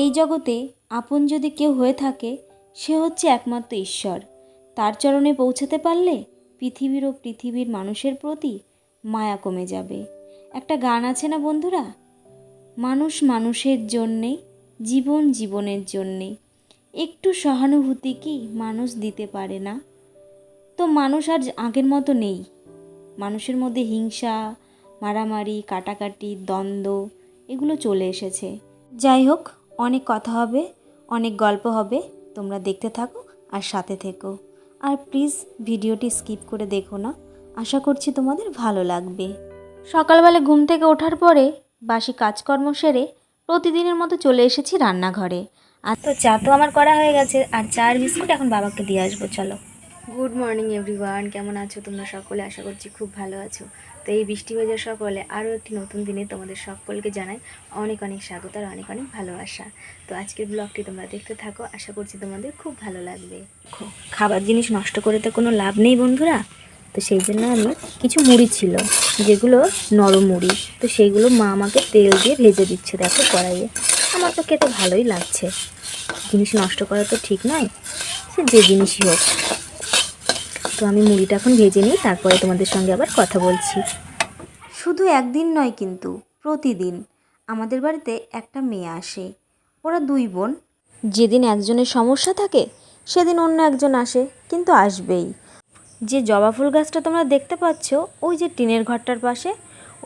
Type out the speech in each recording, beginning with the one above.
এই জগতে আপন যদি কেউ হয়ে থাকে সে হচ্ছে একমাত্র ঈশ্বর। তার চরণে পৌঁছাতে পারলে পৃথিবীর ও পৃথিবীর মানুষের প্রতি মায়া কমে যাবে। একটা গান আছে না বন্ধুরা, মানুষ মানুষের জন্যে, জীবন জীবনের জন্যে, একটু সহানুভূতি কি মানুষ দিতে পারে না? তো মানুষ আর আগের মতো নেই। মানুষের মধ্যে হিংসা, মারামারি, কাটাকাটি, দ্বন্দ্ব এগুলো চলে এসেছে। যাই হোক, অনেক কথা হবে, অনেক গল্প হবে, তোমরা দেখতে থাকো আর সাথে থেকো। আর প্লিজ ভিডিওটি স্কিপ করে দেখো না, আশা করছি তোমাদের ভালো লাগবে। সকালবেলা ঘুম থেকে ওঠার পরে বাসি কাজকর্ম সেরে প্রতিদিনের মতো চলে এসেছি রান্নাঘরে। আর তো চা তো আমার করা হয়ে গেছে, আর চা আর বিস্কুট এখন বাবাকে দিয়ে আসবো। চলো। গুড মর্নিং এভরিওয়ান, কেমন আছো তোমরা সকলে? আশা করছি খুব ভালো আছো। তো এই বৃষ্টি ভেজা সকালে আরও একটি নতুন দিনে তোমাদের সকলকে জানাই অনেক অনেক স্বাগত আর অনেক অনেক ভালোবাসা। তো আজকের ব্লগটি তোমরা দেখতে থাকো, আশা করছি তোমাদের খুব ভালো লাগবে। খাবার জিনিস নষ্ট করে তো কোনো লাভ নেই বন্ধুরা। তো সেই জন্য আমি কিছু মুড়ি ছিল যেগুলো নরম মুড়ি, তো সেইগুলো মা আমাকে তেল দিয়ে ভেজে দিচ্ছে, দেখো কড়াইয়ে। আমার তো খেতে ভালোই লাগছে। জিনিস নষ্ট করা তো ঠিক নয়, সে যে জিনিসই হোক। তো আমি মুড়িটা এখন ভেজে নিই, তারপরে তোমাদের সঙ্গে আবার কথা বলছি। শুধু একদিন নয় কিন্তু প্রতিদিন আমাদের বাড়িতে একটা মেয়ে আসে। ওরা দুই বোন। যেদিন একজনের সমস্যা থাকে সেদিন অন্য একজন আসে, কিন্তু আসবেই। যে জবা ফুল গাছটা তোমরা দেখতে পাচ্ছ ওই যে টিনের ঘরটার পাশে,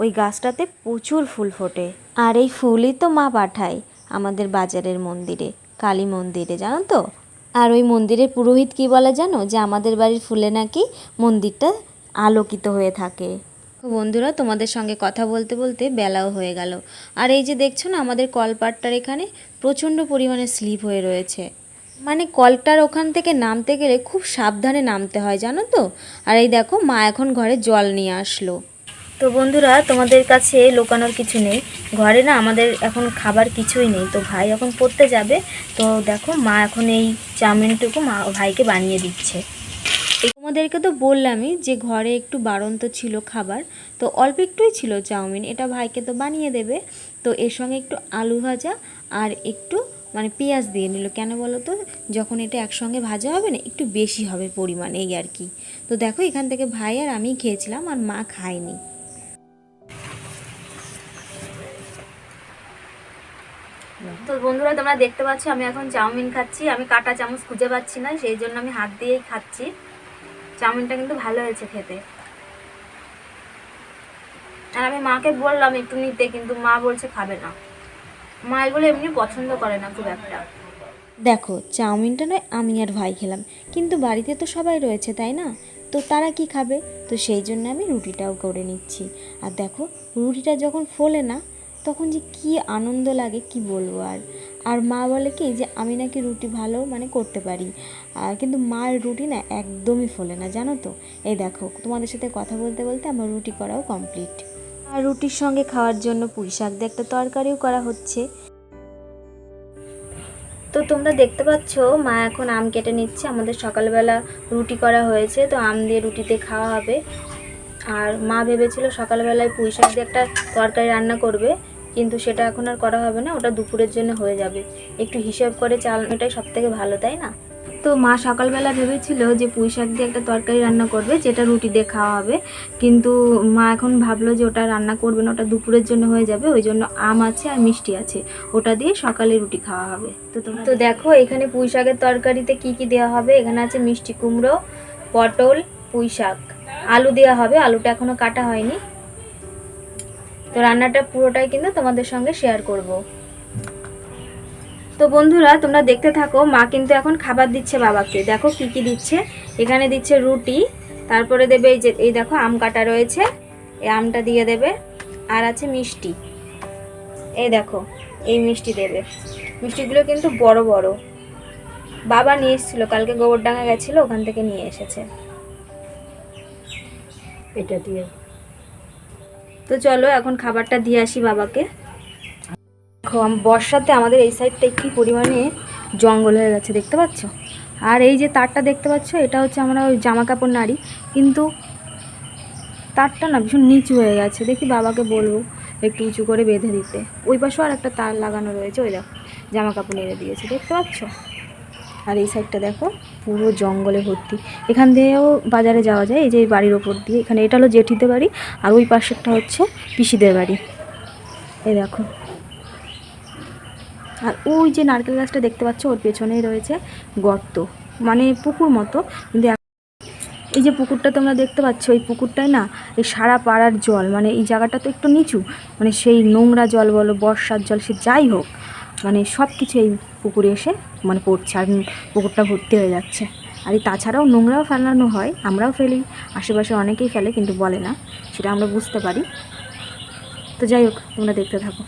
ওই গাছটাতে প্রচুর ফুল ফোটে। আর এই ফুলই তো মা পাঠায় আমাদের বাজারের মন্দিরে, কালী মন্দিরে, জানো তো। আর ওই মন্দিরের পুরোহিত কী বলে জানো, যে আমাদের বাড়ির ফুলে নাকি মন্দিরটা আলোকিত হয়ে থাকে। বন্ধুরা, তোমাদের সঙ্গে কথা বলতে বলতে বেলাও হয়ে গেল। আর এই যে দেখছো না, আমাদের কলপাটটার এখানে প্রচণ্ড পরিমাণে স্লিপ হয়ে রয়েছে। মানে কলটার ওখান থেকে নামতে গেলে খুব সাবধানে নামতে হয়, জানো তো। আর এই দেখো মা এখন ঘরে জল নিয়ে আসলো। তো বন্ধুরা, তোমাদের কাছে লুকানোর কিছু নেই, ঘরে না আমাদের এখন খাবার কিছুই নেই। তো ভাই এখন পড়তে যাবে, তো দেখো মা এখন এই চাউমিনটুকু মা ভাইকে বানিয়ে দিচ্ছে। তোমাদেরকে তো বললামই যে ঘরে একটু বাড়ন্ত ছিল খাবার, তো অল্প একটুই ছিল চাউমিন, এটা ভাইকে তো বানিয়ে দেবে। তো এর সঙ্গে একটু আলু ভাজা আর একটু মানে পেঁয়াজ দিয়ে নিল। কেন বলো তো, যখন এটা একসঙ্গে ভাজা হবে না, একটু বেশি হবে পরিমাণে, এই আর কি। তো দেখো এখান থেকে ভাই আর আমি খেয়েছিলাম, আর মা খায়নি। তো বন্ধুরা, তোমরা দেখতে পাচ্ছ আমি এখন চাউমিন খাচ্ছি। আমি কাঁটা চামচ খুঁজে পাচ্ছি না, সেই জন্য আমি হাত দিয়েই খাচ্ছি। চাউমিনটা কিন্তু ভালো হয়েছে খেতে। আর আমি মাকে বললাম একটু নিতে, কিন্তু মা বলছে খাবে না। মা এগুলো এমনি পছন্দ করে না খুব একটা। দেখো চাউমিনটা নয় আমি আর ভাই খেলাম, কিন্তু বাড়িতে তো সবাই রয়েছে তাই না, তো তারা কি খাবে? তো সেই জন্য আমি রুটিটাও করে নিচ্ছি। আর দেখো রুটিটা যখন ফোলে না, তখন যে কি আনন্দ লাগে কি বলবো। আর মা বলে কি যে আমি নাকি রুটি ভালো মানে করতে পারি, কিন্তু মার রুটি না একদমই ফোলে না, জানো তো। এই দেখো তোমাদের সাথে কথা বলতে বলতে আমার রুটি করাও কমপ্লিট। আর রুটির সঙ্গে খাওয়ার জন্য পুঁই শাক দিয়ে একটা তরকারিও করা হচ্ছে। তো তোমরা দেখতে পাচ্ছ মা এখন আম কেটে নিচ্ছে। আমাদের সকালবেলা রুটি করা হয়েছে, তো আম দিয়ে রুটিতে খাওয়া হবে। আর মা ভেবেছিল সকালবেলায় পুঁই শাক দিয়ে একটা তরকারি রান্না করবে, কিন্তু সেটা এখন আর করা হবে না, ওটা দুপুরের জন্য হয়ে যাবে। একটু হিসেব করে চালানোটাই সব থেকে ভালো, তাই না? তো মা সকালবেলা ভেবেছিল যে পুঁই শাক দিয়ে একটা তরকারি রান্না করবে, যেটা রুটি দিয়ে খাওয়া হবে, কিন্তু মা এখন ভাবলো যে ওটা রান্না করবে না, ওটা দুপুরের জন্য হয়ে যাবে। ওই জন্য আম আছে আর মিষ্টি আছে, ওটা দিয়ে সকালে রুটি খাওয়া হবে। তো দেখো এখানে পুঁই শাকের তরকারিতে কি কি দেওয়া হবে। এখানে আছে মিষ্টি কুমড়ো, পটল, পুঁই শাক, আলু দেওয়া হবে, আলুটা এখনো কাটা হয়নি। তো রান্নাটা পুরোটাই কিন্তু তোমাদের সঙ্গে শেয়ার করব। তো বন্ধুরা তোমরা দেখতে থাকো, মা কিন্তু এখন খাবার দিচ্ছে বাবাকে। দেখো কি কি দিচ্ছে। এখানে দিচ্ছে রুটি, তারপরে দেবে এই যে এই দেখো আম কাটা রয়েছে, এই আমটা দিয়ে দেবে। আর আছে মিষ্টি, এই দেখো এই মিষ্টি দেবে। মিষ্টিগুলো কিন্তু বড় বড়, বাবা নিয়ে এসেছিলো, কালকে গোবরডাঙ্গা গেছিলো, ওখান থেকে নিয়ে এসেছে। এটা দিয়ে তো চলো এখন খাবারটা দিয়ে আসি বাবাকে। বর্ষাতে আমাদের এই সাইডটা কি পরিমাণে জঙ্গল হয়ে গেছে দেখতে পাচ্ছ। আর এই যে তারটা দেখতে পাচ্ছ, এটা হচ্ছে আমরা ওই জামা কাপড় নাড়ি, কিন্তু তারটা না ভীষণ নিচু হয়ে গেছে। দেখি বাবাকে বলবো একটু উঁচু করে বেঁধে দিতে। ওই পাশেও আর একটা তার লাগানো রয়েছে, ওই দেখো জামা কাপড় নেড়ে দিয়েছে, দেখতে পাচ্ছ। আর এই সাইডটা দেখো পুরো জঙ্গলে ভর্তি। এখান দিয়েও বাজারে যাওয়া যায়, এই যে এই বাড়ির ওপর দিয়ে। এখানে এটা হলো জেঠিদের বাড়ি, আর ওই পাশেরটা হচ্ছে পিসিদের বাড়ি। এই দেখো, আর ওই যে নারকেল গাছটা দেখতে পাচ্ছ, ওর পেছনেই রয়েছে গর্ত, মানে পুকুর মতো। কিন্তু এই যে পুকুরটা তোমরা দেখতে পাচ্ছ, এই পুকুরটায় না এই সারা পাড়ার জল, মানে এই জায়গাটা তো একটু নিচু, মানে সেই নোংরা জল বলো, বর্ষার জল, সে যাই হোক, মানে সব কিছু এই পুকুরে এসে মানে পড়ছে, আর পুকুরটা ভর্তি হয়ে যাচ্ছে। আর এই তাছাড়াও নোংরাও ফেলানো হয়, আমরাও ফেলি, আশেপাশে অনেকেই ফেলে, কিন্তু বলে না, সেটা আমরা বুঝতে পারি। তো যাই হোক, তোমরা দেখতে থাকো।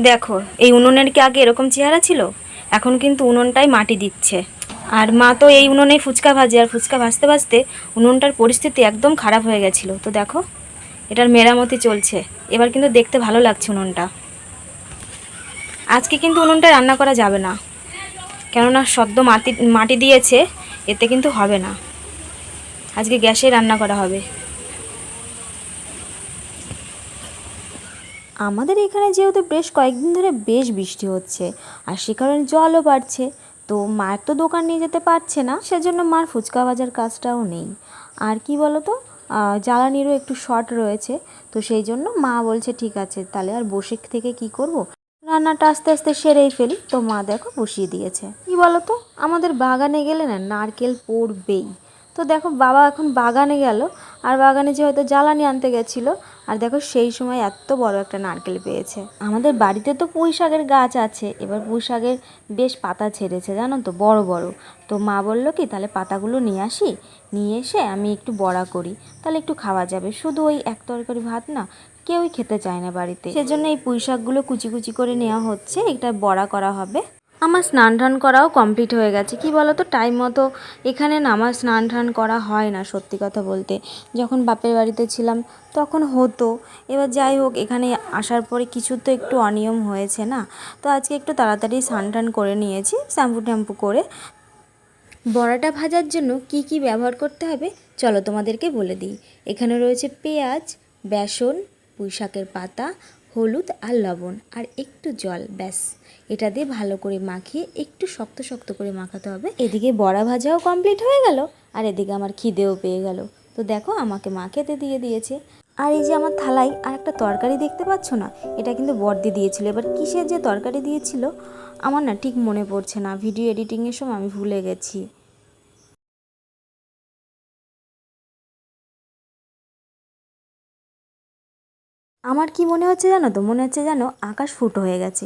দেখো, এই উনুনের কি আগে এরকম চেহারা ছিল? এখন কিন্তু উনুনটাই মাটি দিচ্ছে। আর মা তো এই উনুনেই ফুচকা ভাজে, আর ফুচকা ভাজতে ভাজতে উনুনটার পরিস্থিতি একদম খারাপ হয়ে গেছিলো। তো দেখো, এটার মেরামতি চলছে। এবার কিন্তু দেখতে ভালো লাগছে উনুনটা। আজকে কিন্তু উনুনটা রান্না করা যাবে না, কেননা সদ্য মাটি দিয়েছে, এতে কিন্তু হবে না। আজকে গ্যাসে রান্না করা হবে। আমাদের এখানে যেহেতু বেশ কয়েকদিন ধরে বেশ বৃষ্টি হচ্ছে, আর সে কারণে জলও বাড়ছে, তো মায়ের তো দোকান নিয়ে যেতে পারছে না, সেজন্য মার ফুচকা ভাজার কাজটাও নেই। আর কি বলো তো, জ্বালানিরও একটু শর্ট রয়েছে, তো সেই জন্য মা বলছে ঠিক আছে, তাহলে আর বসে থেকে কি করব, রান্নাটা আস্তে আস্তে সেরেই ফেলি। তো মা দেখো বসিয়ে দিয়েছে। কি বলো তো, আমাদের বাগানে গেলে না নারকেল পড়বেই। তো দেখো, বাবা এখন বাগানে গেল, আর বাগানে যে হয়তো জ্বালানি আনতে গেছিলো, আর দেখো সেই সময় এত বড় একটা নারকেল পেয়েছে। আমাদের বাড়িতে তো পুঁই শাকের গাছ আছে, এবার পুঁই শাকের বেশ পাতা ছেড়েছে জানো তো, বড় বড়। তো মা বললো কি, তাহলে পাতাগুলো নিয়ে আসি, নিয়ে এসে আমি একটু বড়া করি, তাহলে একটু খাওয়া যাবে। শুধু ওই এক তরকারি ভাত না কেউই খেতে চায় না বাড়িতে, সেজন্য এই পুঁই শাকগুলো কুচি কুচি করে নেওয়া হচ্ছে, এটা বড়া করা হবে। আমার স্নান টান করাও কমপ্লিট হয়ে গেছে। কি বলো তো, টাইম মতো এখানে না আমার স্নান টান করা হয় না, সত্যি কথা বলতে। যখন বাপের বাড়িতে ছিলাম তখন হতো। এবার যাই হোক, এখানে আসার পরে কিছু তো একটু অনিয়ম হয়েছে না, তো আজকে একটু তাড়াতাড়ি স্নান টান করে নিয়েছি, শ্যাম্পু ট্যাম্পু করে। বড়াটা ভাজার জন্য কি কি ব্যবহার করতে হবে চলো তোমাদেরকে বলে দিই। এখানে রয়েছে পেঁয়াজ, বেসন, পুঁইশাকের পাতা, হলুদ আর লবণ, আর একটু জল, ব্যাস। এটা দিয়ে ভালো করে মাখিয়ে একটু শক্ত শক্ত করে মাখাতে হবে। এদিকে বড়া ভাজাও কমপ্লিট হয়ে গেল, আর এদিকে আমার খিদেও পেয়ে গেল। তো দেখো, আমাকে মা খেতে দিয়ে দিয়েছে। আর এই যে আমার থালায় আর একটা তরকারি দেখতে পাচ্ছ না, এটা কিন্তু বড়দি দিয়েছিল। এবার কিসের যে তরকারি দিয়েছিল আমার না ঠিক মনে পড়ছে না, ভিডিও এডিটিংয়ের সময় আমি ভুলে গেছি। আমার কি মনে হচ্ছে জানো তো, মনে হচ্ছে যেন আকাশ ফুটো হয়ে গেছে।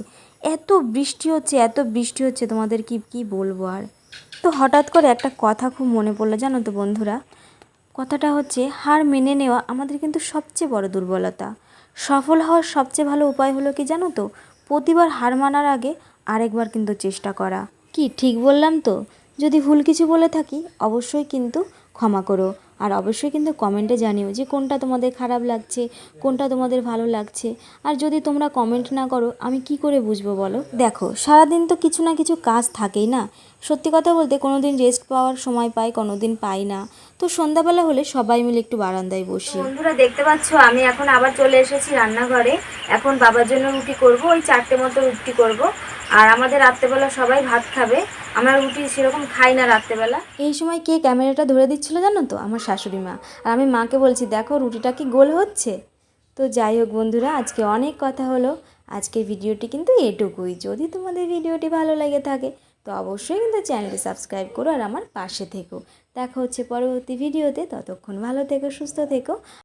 এত বৃষ্টি হচ্ছে, এত বৃষ্টি হচ্ছে, তোমাদের কি কি বলবো আর। তো হঠাৎ করে একটা কথা খুব মনে পড়লো জানো তো বন্ধুরা। কথাটা হচ্ছে, হার মেনে নেওয়া আমাদের কিন্তু সবচেয়ে বড় দুর্বলতা। সফল হওয়ার সবচেয়ে ভালো উপায় হলো কি জানো তো, প্রতিবার হার মানার আগে আরেকবার কিন্তু চেষ্টা করা। কি ঠিক বললাম তো? যদি ভুল কিছু বলে থাকি অবশ্যই কিন্তু ক্ষমা করো, আর অবশ্যই কিন্তু কমেন্টে জানিও যে কোনটা তোমাদের খারাপ লাগছে, কোনটা তোমাদের ভালো লাগছে। আর যদি তোমরা কমেন্ট না করো আমি কি করে বুঝবো বলো? দেখো, সারাদিন তো কিছু না কিছু কাজ থাকেই না। সত্যি কথা বলতে কোনো দিন রেস্ট পাওয়ার সময় পাই, কোনো দিন পাই না। তো সন্ধ্যাবেলা হলে সবাই মিলে একটু বারান্দায় বসি। বন্ধুরা দেখতে পাচ্ছ, আমি এখন আবার চলে এসেছি রান্নাঘরে। এখন বাবার জন্য রুটি করব, ওই 4টে মতো রুটি করব। আর আমাদের রাত্রেবেলা সবাই ভাত খাবে, আমরা রুটি সেরকম খাই না রাত্রেবেলা। এই সময় কে ক্যামেরাটা ধরে দিচ্ছিল জানো তো? আমার শাশুড়ি মা। আর আমি মাকে বলছি, দেখো রুটিটা কি গোল হচ্ছে। তো যাই হোক বন্ধুরা, আজকে অনেক কথা হলো। আজকের ভিডিওটি কিন্তু এটুকুই। যদি তোমাদের ভিডিওটি ভালো লেগে থাকে তো অবশ্যই কিন্তু চ্যানেলটি সাবস্ক্রাইব করো, আর আমার পাশে থেকো। দেখা হচ্ছে পরবর্তী ভিডিওতে। ততক্ষণ ভালো থেকো, সুস্থ থেকো।